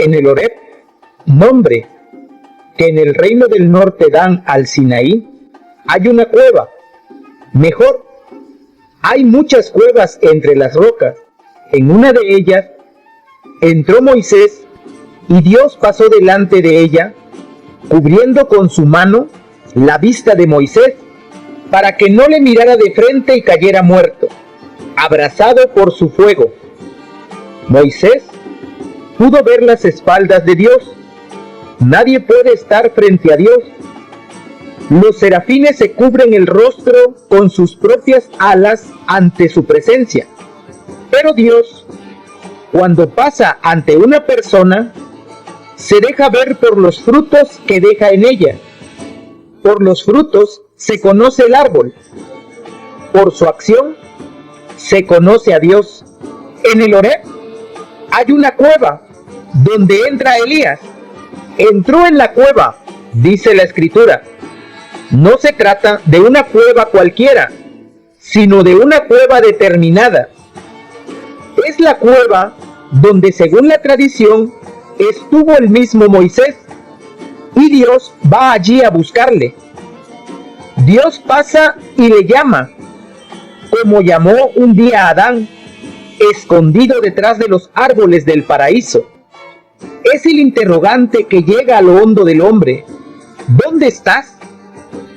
en el Horeb, nombre que en el reino del norte dan al Sinaí, hay una cueva. Mejor, hay muchas cuevas entre las rocas. En una de ellas entró Moisés y Dios pasó delante de ella, cubriendo con su mano la vista de Moisés, para que no le mirara de frente y cayera muerto, abrasado por su fuego. Moisés pudo ver las espaldas de Dios. Nadie puede estar frente a Dios. Los serafines se cubren el rostro con sus propias alas ante su presencia. Pero Dios, cuando pasa ante una persona, se deja ver por los frutos que deja en ella. Por los frutos se conoce el árbol. Por su acción se conoce a Dios. En el Horeb hay una cueva donde entra Elías. Entró en la cueva, dice la Escritura. No se trata de una cueva cualquiera, sino de una cueva determinada. Es la cueva donde, según la tradición, estuvo el mismo Moisés, y Dios va allí a buscarle. Dios pasa y le llama, como llamó un día a Adán, escondido detrás de los árboles del paraíso. Es el interrogante que llega a lo hondo del hombre. ¿Dónde estás?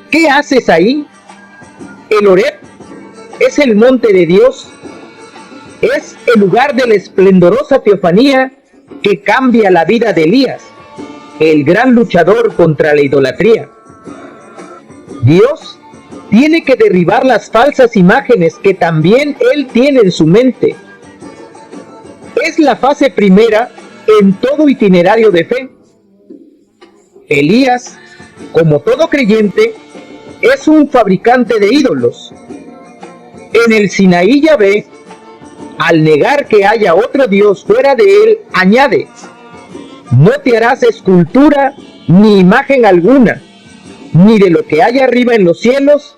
¿Qué haces ahí? El Horeb es el monte de Dios. Es el lugar de la esplendorosa teofanía que cambia la vida de Elías, el gran luchador contra la idolatría. Dios tiene que derribar las falsas imágenes que también él tiene en su mente. Es la fase primera en todo itinerario de fe. Elías, como todo creyente, es un fabricante de ídolos. En el Sinaí Yahvé, al negar que haya otro Dios fuera de él, añade: no te harás escultura ni imagen alguna, ni de lo que hay arriba en los cielos,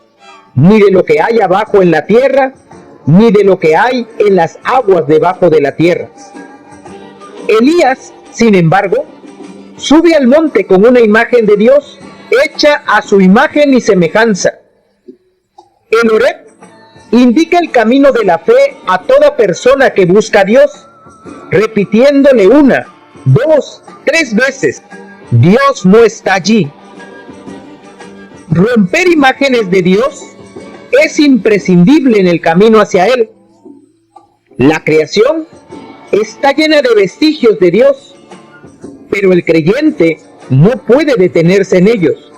ni de lo que hay abajo en la tierra, ni de lo que hay en las aguas debajo de la tierra. Elías, sin embargo, sube al monte con una imagen de Dios hecha a su imagen y semejanza. El Horeb indica el camino de la fe a toda persona que busca a Dios, repitiéndole una, dos, tres veces: Dios no está allí. Romper imágenes de Dios es imprescindible en el camino hacia Él. La creación está llena de vestigios de Dios, pero el creyente no puede detenerse en ellos.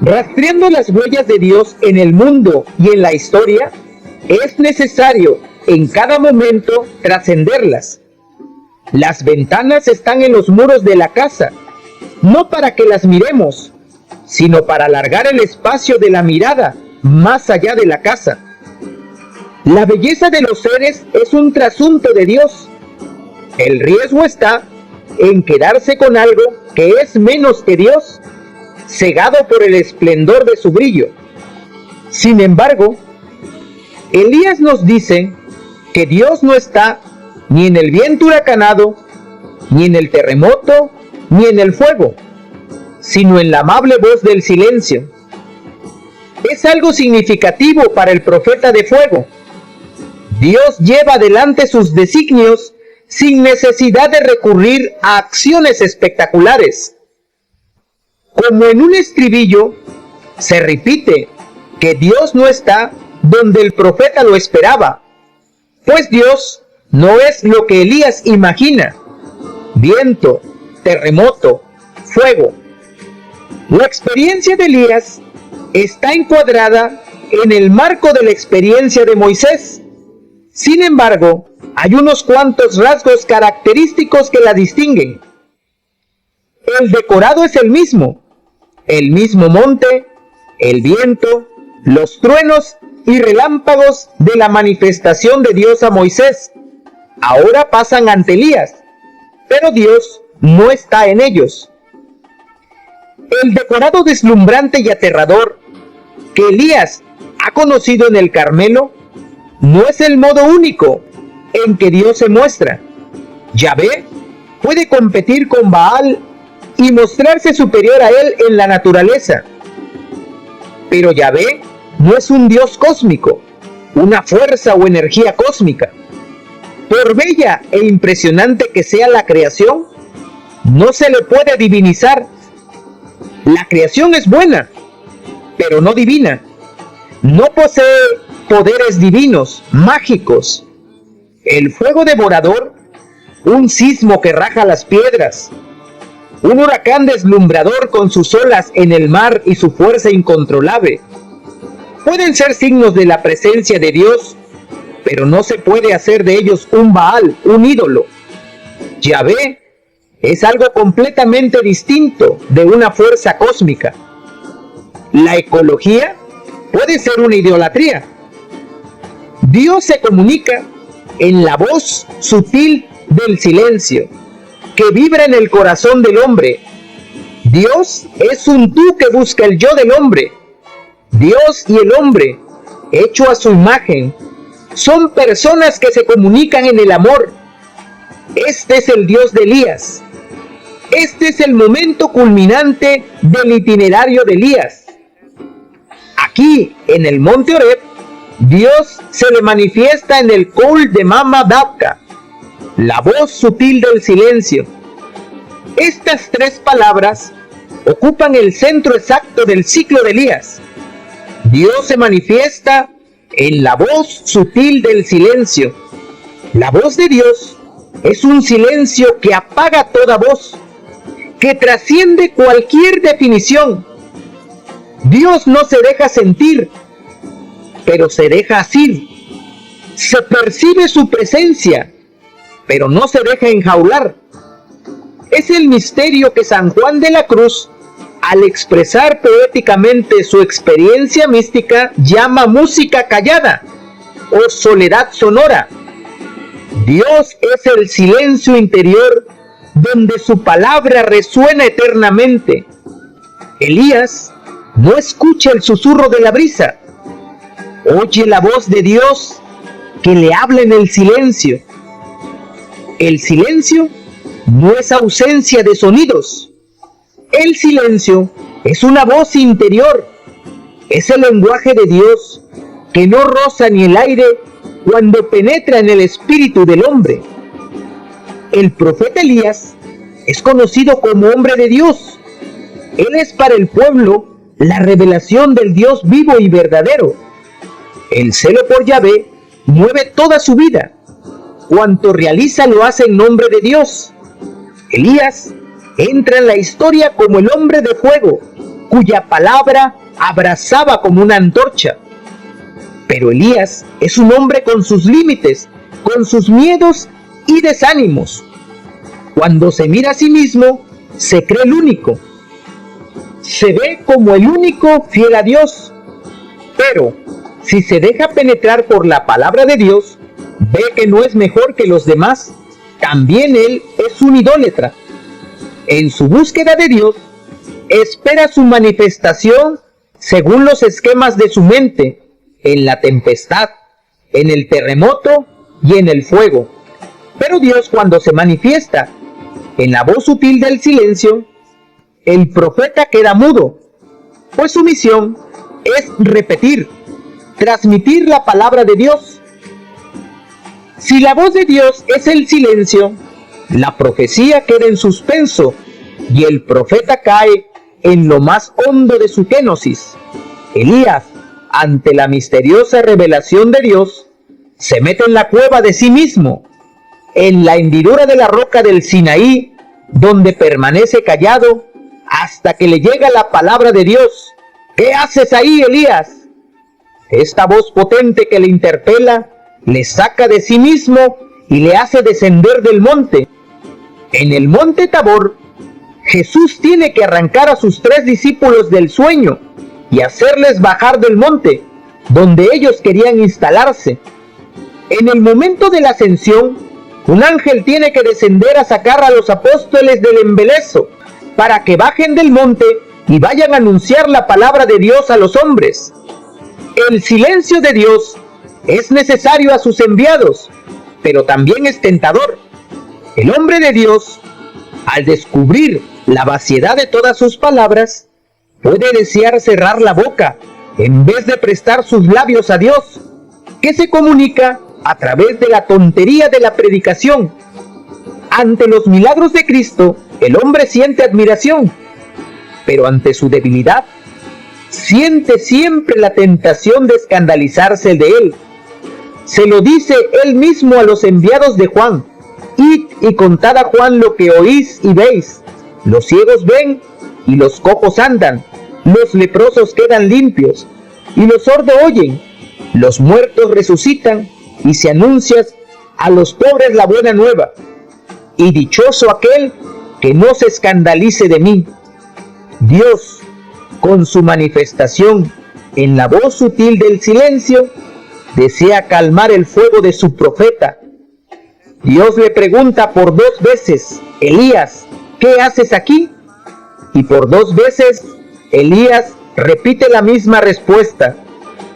Rastreando las huellas de Dios en el mundo y en la historia, es necesario en cada momento trascenderlas. Las ventanas están en los muros de la casa, no para que las miremos, sino para alargar el espacio de la mirada más allá de la casa. La belleza de los seres es un trasunto de Dios. El riesgo está en quedarse con algo que es menos que Dios, cegado por el esplendor de su brillo. Sin embargo, Elías nos dice que Dios no está ni en el viento huracanado, ni en el terremoto, ni en el fuego, sino en la amable voz del silencio. Es algo significativo para el profeta de fuego. Dios lleva adelante sus designios sin necesidad de recurrir a acciones espectaculares. Como en un estribillo, se repite que Dios no está donde el profeta lo esperaba, pues Dios no es lo que Elías imagina: viento, terremoto, fuego. La experiencia de Elías está encuadrada en el marco de la experiencia de Moisés. Sin embargo, hay unos cuantos rasgos característicos que la distinguen. El decorado es el mismo monte, el viento, los truenos y relámpagos de la manifestación de Dios a Moisés ahora pasan ante Elías, pero Dios no está en ellos. El decorado deslumbrante y aterrador que Elías ha conocido en el Carmelo no es el modo único en que Dios se muestra. Yahvé puede competir con Baal y mostrarse superior a él en la naturaleza. Pero Yahvé no es un Dios cósmico, una fuerza o energía cósmica. Por bella e impresionante que sea la creación, no se le puede divinizar. La creación es buena, pero no divina. No posee poderes divinos, mágicos. El fuego devorador, un sismo que raja las piedras, un huracán deslumbrador con sus olas en el mar y su fuerza incontrolable, pueden ser signos de la presencia de Dios, pero no se puede hacer de ellos un Baal, un ídolo. Yahvé es algo completamente distinto de una fuerza cósmica. La ecología puede ser una idolatría. Dios se comunica en la voz sutil del silencio, que vibra en el corazón del hombre. Dios es un tú que busca el yo del hombre. Dios y el hombre, hecho a su imagen, son personas que se comunican en el amor. Este es el Dios de Elías. Este es el momento culminante del itinerario de Elías. Aquí, en el monte Horeb, Dios se le manifiesta en el Kol de Mama Dabka, la voz sutil del silencio. Estas tres palabras ocupan el centro exacto del ciclo de Elías. Dios se manifiesta en la voz sutil del silencio. La voz de Dios es un silencio que apaga toda voz, que trasciende cualquier definición. Dios no se deja sentir, pero se deja asir. Se percibe su presencia, pero no se deja enjaular. Es el misterio que San Juan de la Cruz, al expresar poéticamente su experiencia mística, llama música callada o soledad sonora. Dios es el silencio interior donde su palabra resuena eternamente. Elías no escucha el susurro de la brisa, oye la voz de Dios que le habla en el silencio. El silencio no es ausencia de sonidos. El silencio es una voz interior. Es el lenguaje de Dios que no roza ni el aire cuando penetra en el espíritu del hombre. El profeta Elías es conocido como hombre de Dios. Él es para el pueblo la revelación del Dios vivo y verdadero. El celo por Yahvé mueve toda su vida. Cuanto realiza lo hace en nombre de Dios. Elías entra en la historia como el hombre de fuego, cuya palabra abrazaba como una antorcha. Pero Elías es un hombre con sus límites, con sus miedos y desánimos. Cuando se mira a sí mismo, se cree el único. Se ve como el único fiel a Dios. Pero si se deja penetrar por la palabra de Dios, ve que no es mejor que los demás. También él es un idólatra. En su búsqueda de Dios, espera su manifestación según los esquemas de su mente, en la tempestad, en el terremoto y en el fuego. Pero Dios, cuando se manifiesta en la voz sutil del silencio, el profeta queda mudo, pues su misión es repetir, transmitir la palabra de Dios. Si la voz de Dios es el silencio, la profecía queda en suspenso y el profeta cae en lo más hondo de su kenosis. Elías, ante la misteriosa revelación de Dios, se mete en la cueva de sí mismo, en la hendidura de la roca del Sinaí, donde permanece callado hasta que le llega la palabra de Dios. ¿Qué haces ahí, Elías? Esta voz potente que le interpela le saca de sí mismo y le hace descender del monte. En el monte Tabor, Jesús tiene que arrancar a sus 3 discípulos del sueño y hacerles bajar del monte, donde ellos querían instalarse. En el momento de la ascensión, un ángel tiene que descender a sacar a los apóstoles del embeleso, para que bajen del monte y vayan a anunciar la palabra de Dios a los hombres. El silencio de Dios es necesario a sus enviados, pero también es tentador. El hombre de Dios al descubrir la vaciedad de todas sus palabras, puede desear cerrar la boca en vez de prestar sus labios a Dios, que se comunica a través de la tontería de la predicación. Ante los milagros de Cristo, el hombre siente admiración, pero ante su debilidad, siente siempre la tentación de escandalizarse de él. Se lo dice él mismo a los enviados de Juan: id y contad a Juan lo que oís y veis. Los ciegos ven y los cojos andan, los leprosos quedan limpios y los sordos oyen, los muertos resucitan y se anuncia a los pobres la buena nueva. Y dichoso aquel que no se escandalice de mí. Dios, con su manifestación en la voz sutil del silencio, desea calmar el fuego de su profeta. Dios le pregunta por 2 veces: Elías, ¿qué haces aquí? Y por 2 veces Elías repite la misma respuesta: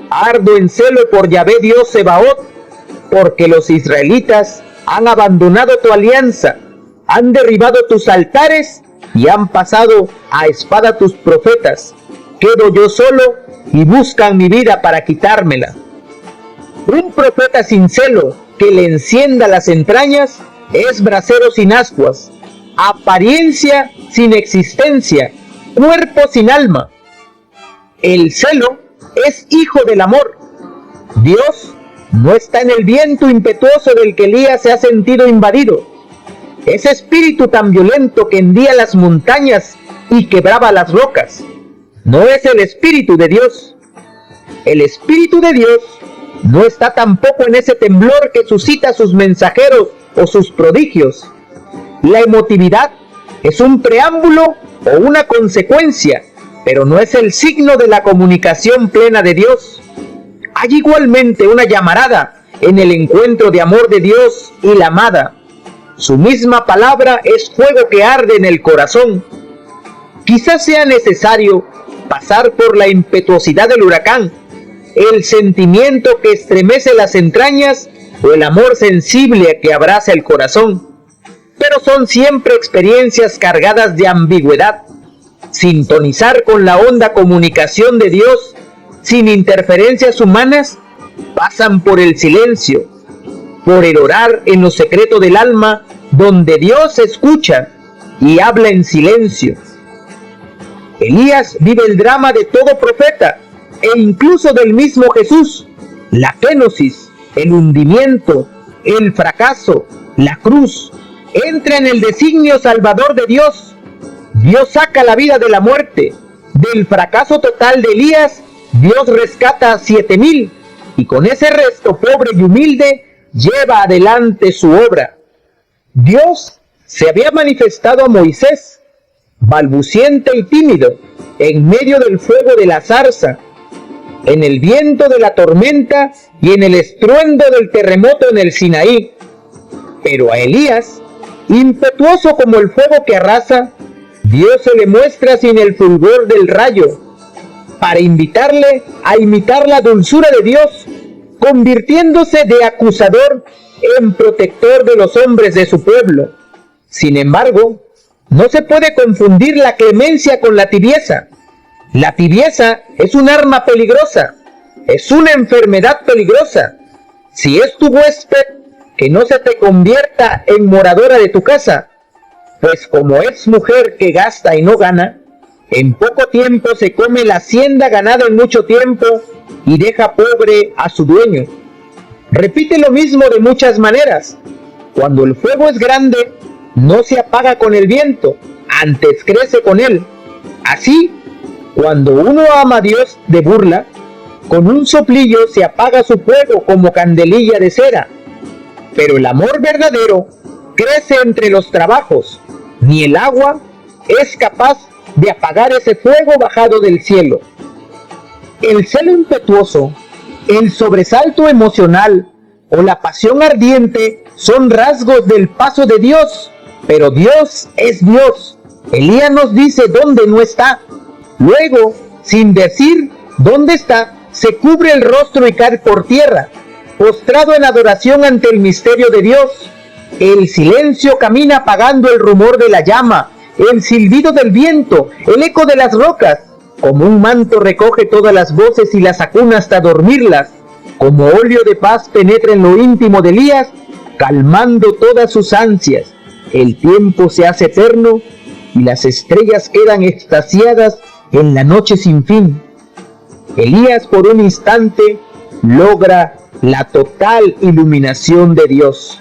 ardo en celo por Yahvé Dios Sebaot, porque los israelitas han abandonado tu alianza, han derribado tus altares y han pasado a espada tus profetas. Quedo yo solo y buscan mi vida para quitármela. Un profeta sin celo que le encienda las entrañas es brasero sin ascuas, apariencia sin existencia, cuerpo sin alma. El celo es hijo del amor. Dios no está en el viento impetuoso del que Elías se ha sentido invadido. Ese espíritu tan violento que hendía las montañas y quebraba las rocas no es el espíritu de Dios. El espíritu de Dios no está tampoco en ese temblor que suscita sus mensajeros o sus prodigios. La emotividad es un preámbulo o una consecuencia, pero no es el signo de la comunicación plena de Dios. Hay igualmente una llamarada en el encuentro de amor de Dios y la amada. Su misma palabra es fuego que arde en el corazón. Quizás sea necesario pasar por la impetuosidad del huracán, el sentimiento que estremece las entrañas o el amor sensible que abraza el corazón. Pero son siempre experiencias cargadas de ambigüedad. Sintonizar con la honda comunicación de Dios sin interferencias humanas pasan por el silencio, por el orar en lo secreto del alma, donde Dios escucha y habla en silencio. Elías vive el drama de todo profeta, e incluso del mismo Jesús: la kenosis, el hundimiento, el fracaso, la cruz. Entra en el designio salvador de Dios. Dios saca la vida de la muerte. Del fracaso total de Elías, Dios rescata a 7,000, y con ese resto pobre y humilde lleva adelante su obra. Dios se había manifestado a Moisés, balbuciente y tímido, en medio del fuego de la zarza, en el viento de la tormenta y en el estruendo del terremoto en el Sinaí. Pero a Elías, impetuoso como el fuego que arrasa, Dios se le muestra sin el fulgor del rayo, para invitarle a imitar la dulzura de Dios, convirtiéndose de acusador en protector de los hombres de su pueblo. Sin embargo, no se puede confundir la clemencia con la tibieza. La tibieza es un arma peligrosa, es una enfermedad peligrosa. Si es tu huésped, que no se te convierta en moradora de tu casa, pues como es mujer que gasta y no gana, en poco tiempo se come la hacienda ganada en mucho tiempo y deja pobre a su dueño. Repite lo mismo de muchas maneras. Cuando el fuego es grande, no se apaga con el viento, antes crece con él. Así, cuando uno ama a Dios de burla, con un soplillo se apaga su fuego como candelilla de cera. Pero el amor verdadero crece entre los trabajos. Ni el agua es capaz de apagar ese fuego bajado del cielo. El celo impetuoso, el sobresalto emocional o la pasión ardiente son rasgos del paso de Dios, pero Dios es Dios. Elías nos dice dónde no está. Luego, sin decir dónde está, se cubre el rostro y cae por tierra, postrado en adoración ante el misterio de Dios. El silencio camina apagando el rumor de la llama, el silbido del viento, el eco de las rocas. Como un manto recoge todas las voces y las acuna hasta dormirlas. Como óleo de paz penetra en lo íntimo de Elías, calmando todas sus ansias. El tiempo se hace eterno y las estrellas quedan extasiadas en la noche sin fin. Elías por un instante logra la total iluminación de Dios.